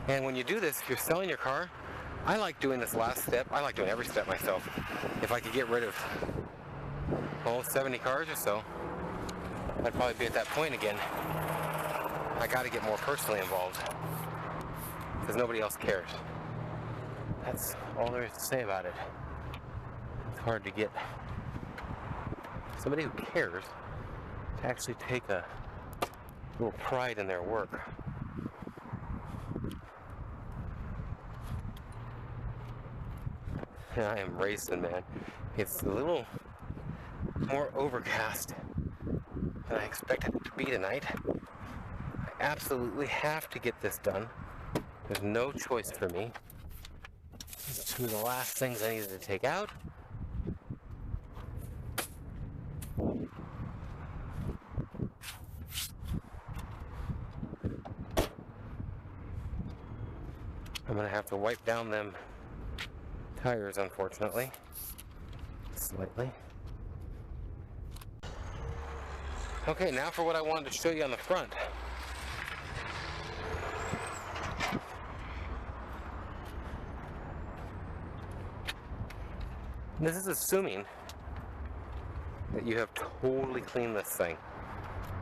Speaker 1: And when you do this, if you're selling your car, I like doing this last step. I like doing every step myself. If I could get rid of, 70 cars or so, I'd probably be at that point again. I gotta get more personally involved, because nobody else cares. That's all there is to say about it. It's hard to get somebody who cares to actually take a little pride in their work. And I am racing, man. It's a little more overcast than I expected it to be tonight. I absolutely have to get this done. There's no choice for me. It's two of the last things I needed to take out. I'm gonna have to wipe down them tires, unfortunately. Slightly. Okay, now for what I wanted to show you on the front. This is assuming that you have totally cleaned this thing.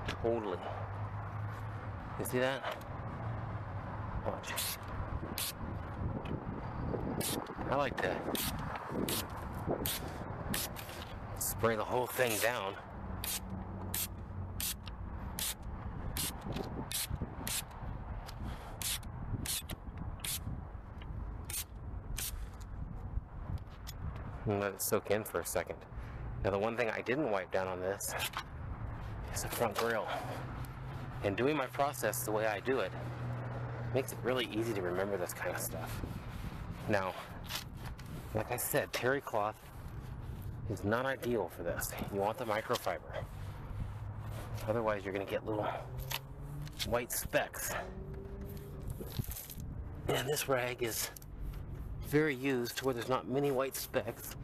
Speaker 1: Totally. You see that? Watch. I like to spray the whole thing down. And let it soak in for a second. Now the one thing I didn't wipe down on this is the front grille. And doing my process the way I do it makes it really easy to remember this kind of stuff. Now, like I said, terry cloth is not ideal for this. You want the microfiber. Otherwise you're going to get little white specks. And this rag is very used to where there's not many white specks,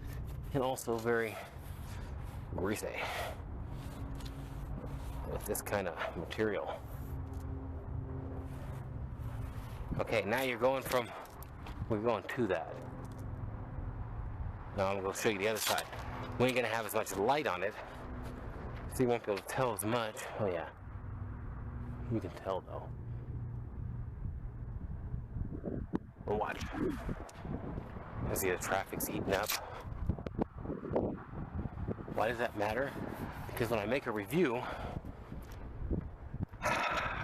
Speaker 1: and also very greasy with this kind of material. Okay, now we're going to that. Now I'm going to show you the other side. We ain't going to have as much light on it, so you won't be able to tell as much. Oh yeah, you can tell though. Well, watch. I see the traffic's eating up. Why does that matter? Because when I make a review,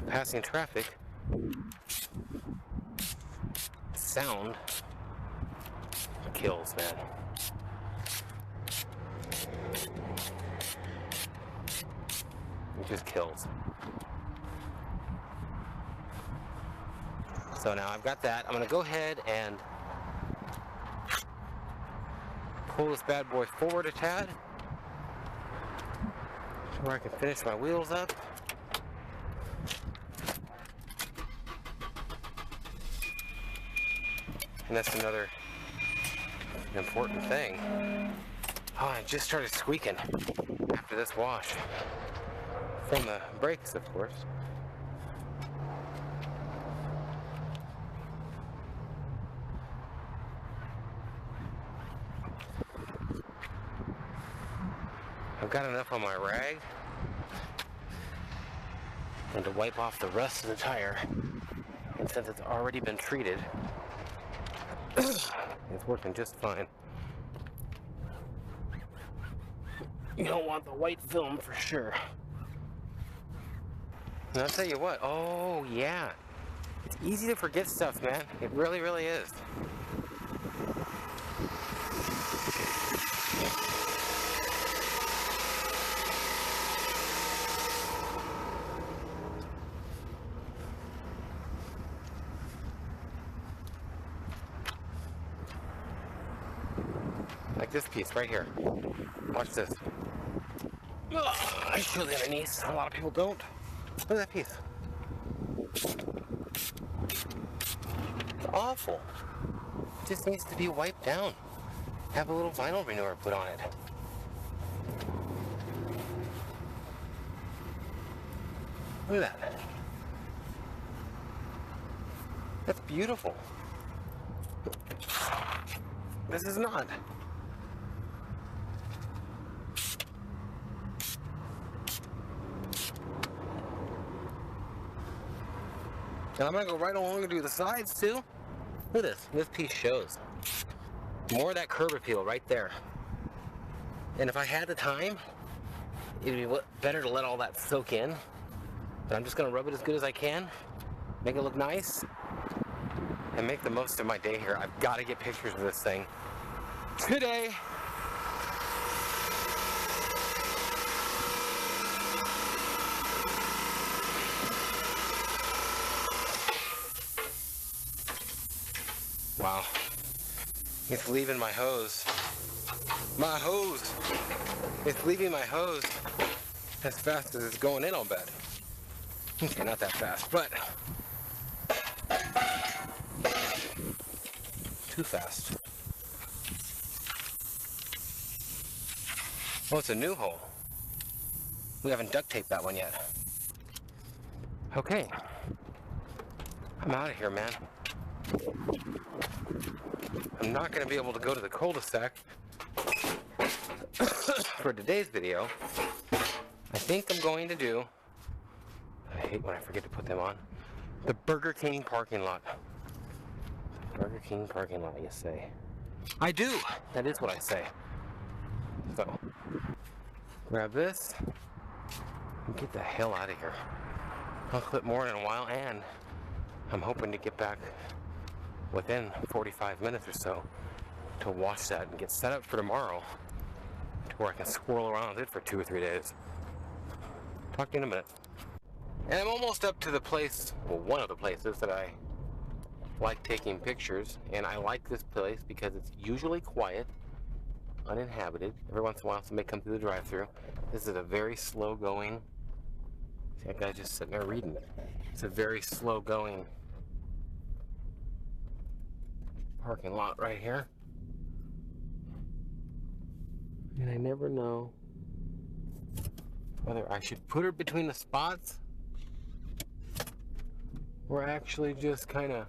Speaker 1: passing traffic, sound kills, man. It just kills. So now I've got that. I'm gonna go ahead and pull this bad boy forward a tad so where I can finish my wheels up. And that's another important thing. Oh, I just started squeaking after this wash. From the brakes, of course. I've got enough on my rag and to wipe off the rust of the tire. And since it's already been treated, it's working just fine. You don't want the white film for sure. And I'll tell you what, oh yeah, it's easy to forget stuff, man. It really, really is. Like this piece right here. Watch this. I show the underneath. A lot of people don't. Look at that piece. It's awful. It just needs to be wiped down. Have a little vinyl renewer put on it. Look at that. That's beautiful. This is not. And I'm gonna go right along and do the sides too. Look at this. This piece shows. More of that curb appeal right there. And if I had the time, it'd be better to let all that soak in. But I'm just gonna rub it as good as I can, make it look nice, and make the most of my day here. I've got to get pictures of this thing today. Wow. It's leaving my hose. My hose! It's leaving my hose as fast as it's going in, I'll bet. Okay, not that fast, but too fast. Oh, it's a new hole. We haven't duct taped that one yet. Okay. I'm out of here, man. I'm not going to be able to go to the cul-de-sac for today's video. I think I'm going to do, I hate when I forget to put them on, the Burger King parking lot. Burger King parking lot, you say? I do! That is what I say. So, grab this and get the hell out of here. I'll clip more in a while, and I'm hoping to get back within 45 minutes or so to wash that and get set up for tomorrow to where I can swirl around with it for 2 or 3 days. Talk to you in a minute. And I'm almost up to the place, well, one of the places that I like taking pictures, and I like this place because it's usually quiet, uninhabited. Every once in a while somebody comes through the drive-thru. This is a very slow going, see that guy just sitting there reading. It's a very slow going parking lot right here. And I never know whether I should put her between the spots or actually just kind of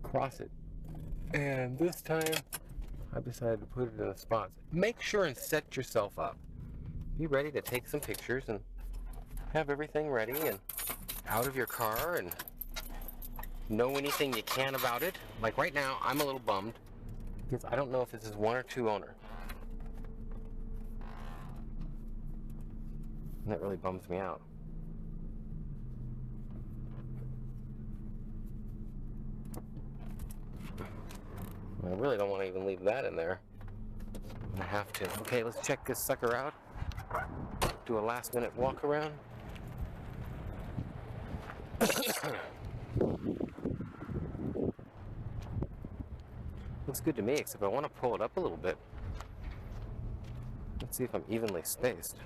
Speaker 1: cross it. And this time I decided to put it in the spots. Make sure and set yourself up. Be ready to take some pictures and have everything ready and out of your car and know anything you can about it. Like right now, I'm a little bummed because I don't know if this is 1 or 2 owner. And that really bums me out. I really don't want to even leave that in there. I'm gonna have to. Okay, let's check this sucker out. Do a last minute walk around. Looks good to me, except I want to pull it up a little bit. Let's see if I'm evenly spaced.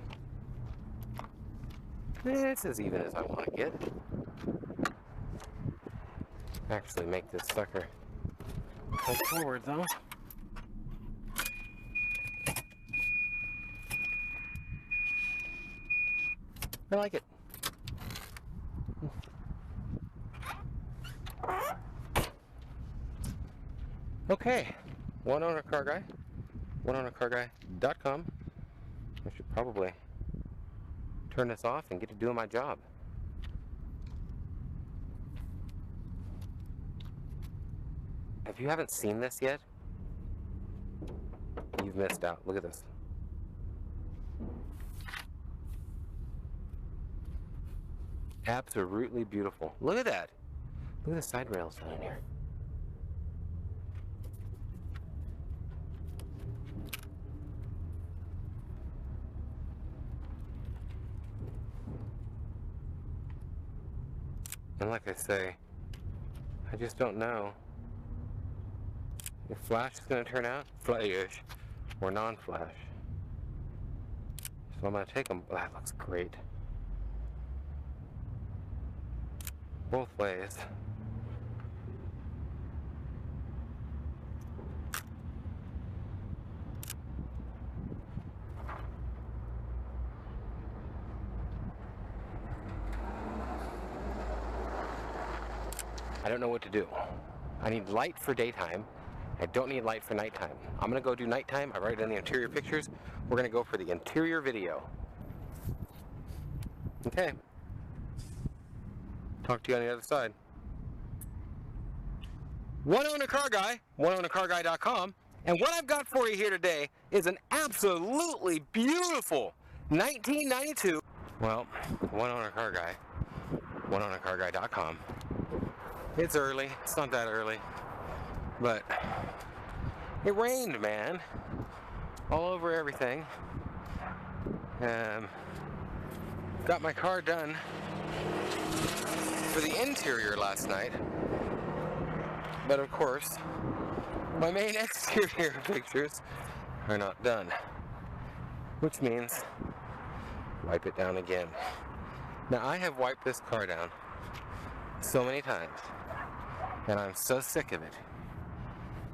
Speaker 1: It's as even as I want to get. Actually make this sucker come forward though. I like it. Okay, one owner car guy, oneownercarguy.com. I should probably turn this off and get to doing my job. If you haven't seen this yet, you've missed out. Look at this. Absolutely beautiful. Look at that. Look at the side rails down here. And like I say, I just don't know if flash is going to turn out flash or non-flash. So I'm going to take them. Oh, that looks great. Both ways. I don't know what to do. I need light for daytime. I don't need light for nighttime. I'm gonna go do nighttime. I've already done the interior pictures. We're gonna go for the interior video. Okay. Talk to you on the other side. One owner car guy, oneownercarguy.com, and what I've got for you here today is an absolutely beautiful 1992. Well, one owner car guy, oneownercarguy.com. It's early. It's not that early, but it rained, man, all over everything. Got my car done for the interior last night, but of course my main exterior pictures are not done, which means wipe it down again. Now I have wiped this car down so many times and I'm so sick of it,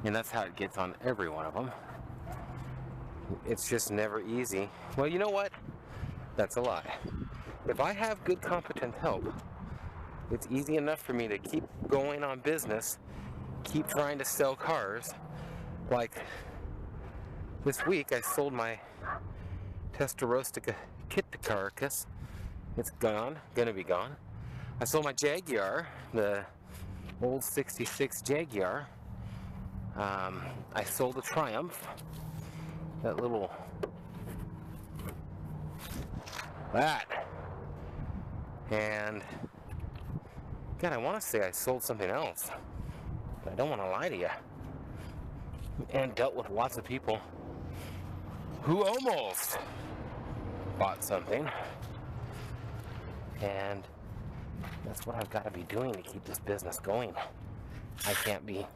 Speaker 1: and that's how it gets on every one of them. It's just never easy. Well, you know what? That's a lie. If I have good, competent help, it's easy enough for me to keep going on business, keep trying to sell cars. Like this week, I sold my Testarossa kit to Caracas. It's gone, gonna be gone. I sold my Jaguar, the old 66 Jaguar. I sold the Triumph, that little, and God, I want to say I sold something else, but I don't want to lie to you. And dealt with lots of people who almost bought something, and that's what I've got to be doing to keep this business going. I can't be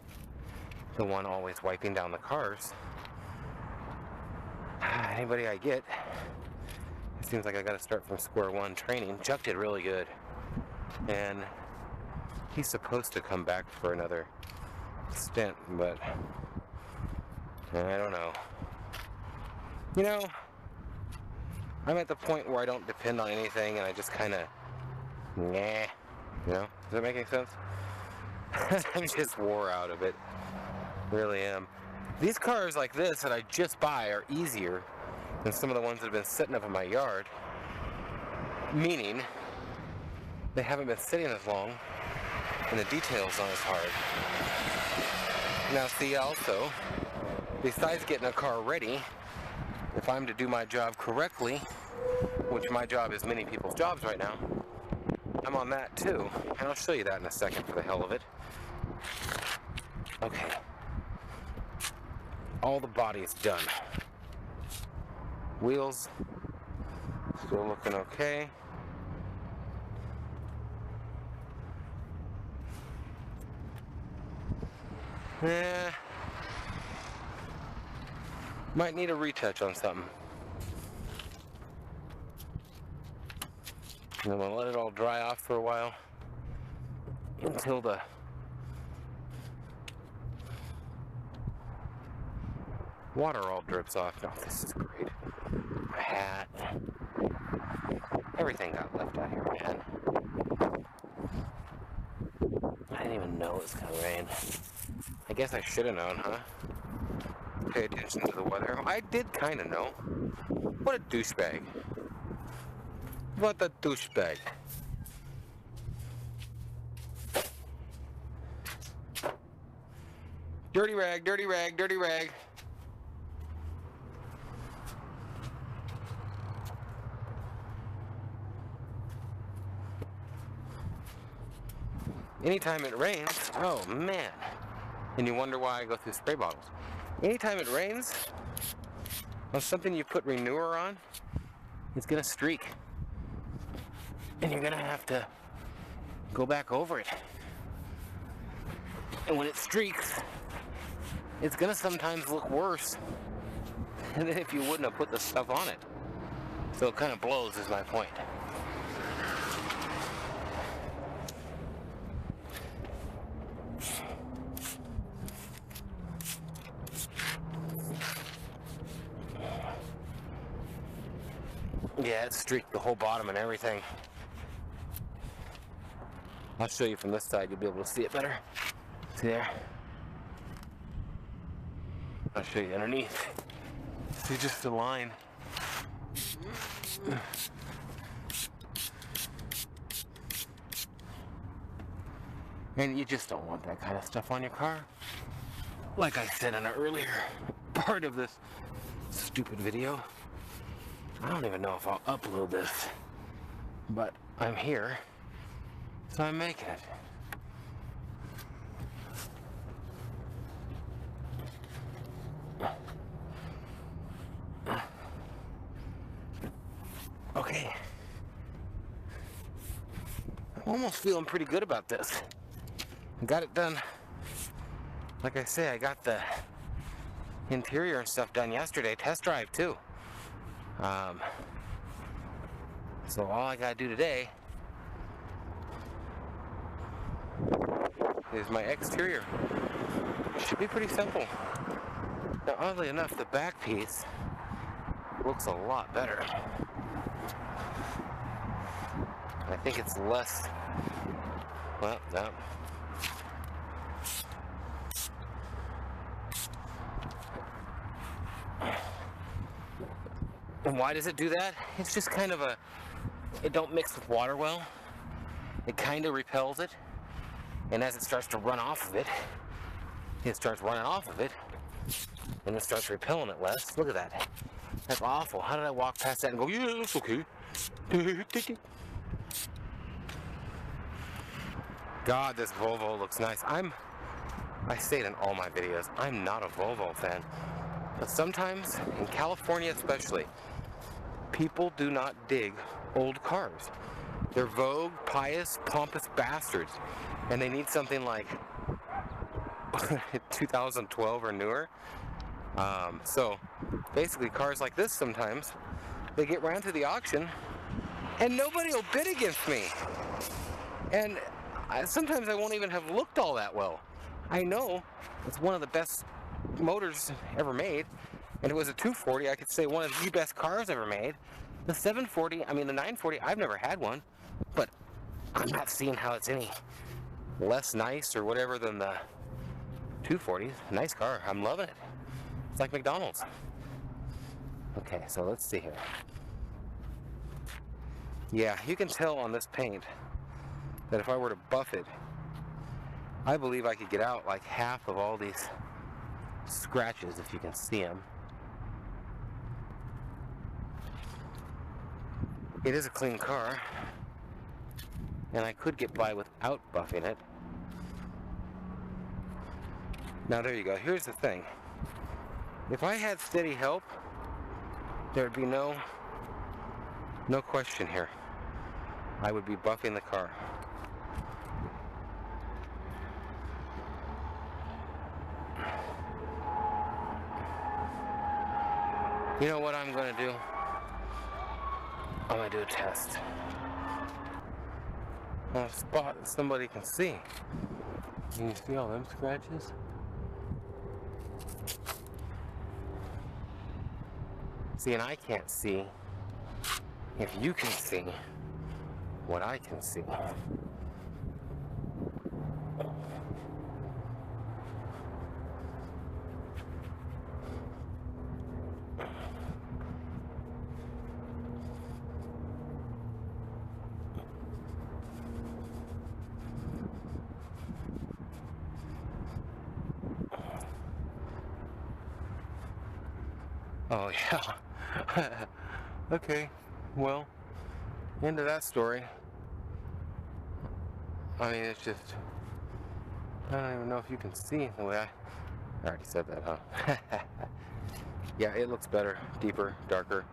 Speaker 1: the one always wiping down the cars. Anybody I get, it seems like I got to start from square one training. Chuck did really good, and he's supposed to come back for another stint, but I don't know. You know, I'm at the point where I don't depend on anything, and I just kind of, nah, you know? Does that make any sense? I'm just wore out of it. Really am. These cars like this that I just buy are easier than some of the ones that have been sitting up in my yard. Meaning, they haven't been sitting as long, and the details aren't as hard. Now see also, besides getting a car ready, if I'm to do my job correctly, which my job is many people's jobs right now, I'm on that too, and I'll show you that in a second for the hell of it. Okay. All the body is done. Wheels, still looking okay. Might need a retouch on something. And I'm gonna let it all dry off for a while until the water all drips off. Oh, this is great. My hat. Everything got left out here, man. I didn't even know it was gonna rain. I guess I should have known, huh? Pay attention to the weather. I did kind of know. What a douchebag. What a douchebag. Dirty rag, dirty rag, dirty rag. Anytime it rains, oh man. And you wonder why I go through spray bottles. Anytime it rains, on something you put renewer on, it's gonna streak. And you're gonna have to go back over it. And when it streaks, it's gonna sometimes look worse than if you wouldn't have put the stuff on it. So it kind of blows is my point. Yeah, it streaked the whole bottom and everything. I'll show you from this side, you'll be able to see it better. See there? I'll show you underneath. See just the line. And you just don't want that kind of stuff on your car. Like I said in an earlier part of this stupid video, I don't even know if I'll upload this, but I'm here, so I'm making it. Okay. I'm almost feeling pretty good about this. I got it done. Like I say, I got the interior and stuff done yesterday, test drive too. So all I gotta do today is my exterior. Should be pretty simple. Now, oddly enough, the back piece looks a lot better. I think it's less, well, no. And why does it do that? It's just kind of it don't mix with water well. It kind of repels it. And as it starts to run off of it, it starts running off of it. And it starts repelling it less. Look at that. That's awful. How did I walk past that and go, yeah, that's okay. God, this Volvo looks nice. I say it in all my videos, I'm not a Volvo fan. But sometimes, in California especially, people do not dig old cars. They're vogue, pious, pompous bastards. And they need something like 2012 or newer. So basically cars like this sometimes, they get ran through the auction and nobody will bid against me. And sometimes I won't even have looked all that well. I know it's one of the best motors ever made, and it was a 240, I could say one of the best cars ever made. The 740, I mean the 940, I've never had one, but I'm not seeing how it's any less nice or whatever than the 240. Nice car, I'm loving it. It's like McDonald's. Okay, so let's see here. Yeah, you can tell on this paint that if I were to buff it, I believe I could get out like half of all these scratches, if you can see them. It is a clean car, and I could get by without buffing it. Now there you go. Here's the thing. If I had steady help, there'd be no question here. I would be buffing the car. You know what I'm going to do? I'm going to do a test. On a spot that somebody can see. Can you see all them scratches? See, and I can't see if you can see what I can see. Oh yeah. Okay, well, end of that story. I mean, it's just, I don't even know if you can see the way I already said that, huh? Yeah, it looks better, deeper, darker.